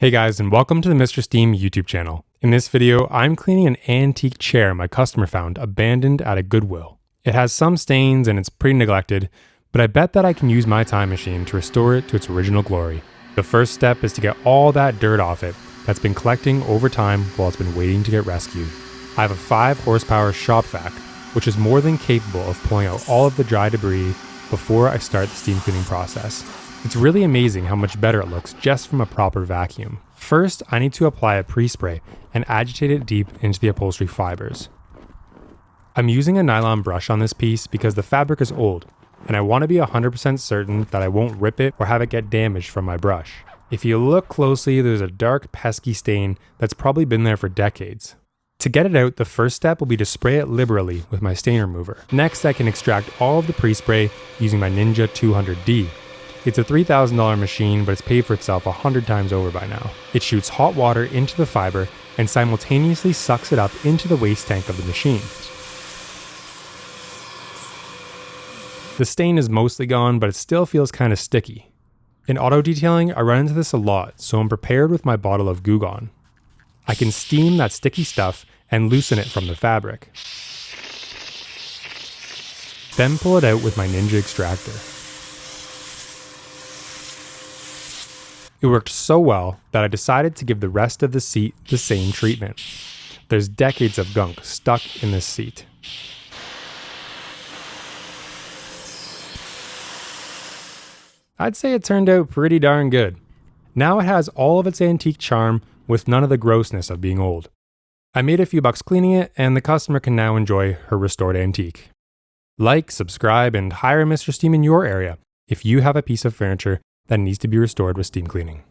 Hey guys, and welcome to the Mr. Steam YouTube channel. In this video, I'm cleaning an antique chair my customer found abandoned at a Goodwill. It has some stains and it's pretty neglected, but I bet that I can use my time machine to restore it to its original glory. The first step is to get all that dirt off it that's been collecting over time while it's been waiting to get rescued. I have a 5 horsepower shop vac, which is more than capable of pulling out all of the dry debris before I start the steam cleaning process. It's really amazing how much better it looks just from a proper vacuum. First, I need to apply a pre-spray and agitate it deep into the upholstery fibers. I'm using a nylon brush on this piece because the fabric is old, and I want to be 100% certain that I won't rip it or have it get damaged from my brush. If you look closely, there's a dark, pesky stain that's probably been there for decades. To get it out, the first step will be to spray it liberally with my stain remover. Next, I can extract all of the pre-spray using my Ninja 200D. It's a $3,000 machine, but it's paid for itself 100 times over by now. It shoots hot water into the fiber and simultaneously sucks it up into the waste tank of the machine. The stain is mostly gone, but it still feels kind of sticky. In auto detailing, I run into this a lot, so I'm prepared with my bottle of Goodwill. I can steam that sticky stuff and loosen it from the fabric. Then pull it out with my Ninja extractor. It worked so well that I decided to give the rest of the seat the same treatment. There's decades of gunk stuck in this seat. I'd say it turned out pretty darn good. Now it has all of its antique charm with none of the grossness of being old. I made a few bucks cleaning it, and the customer can now enjoy her restored antique. Like, subscribe, and hire Mr. Steam in your area if you have a piece of furniture that needs to be restored with steam cleaning.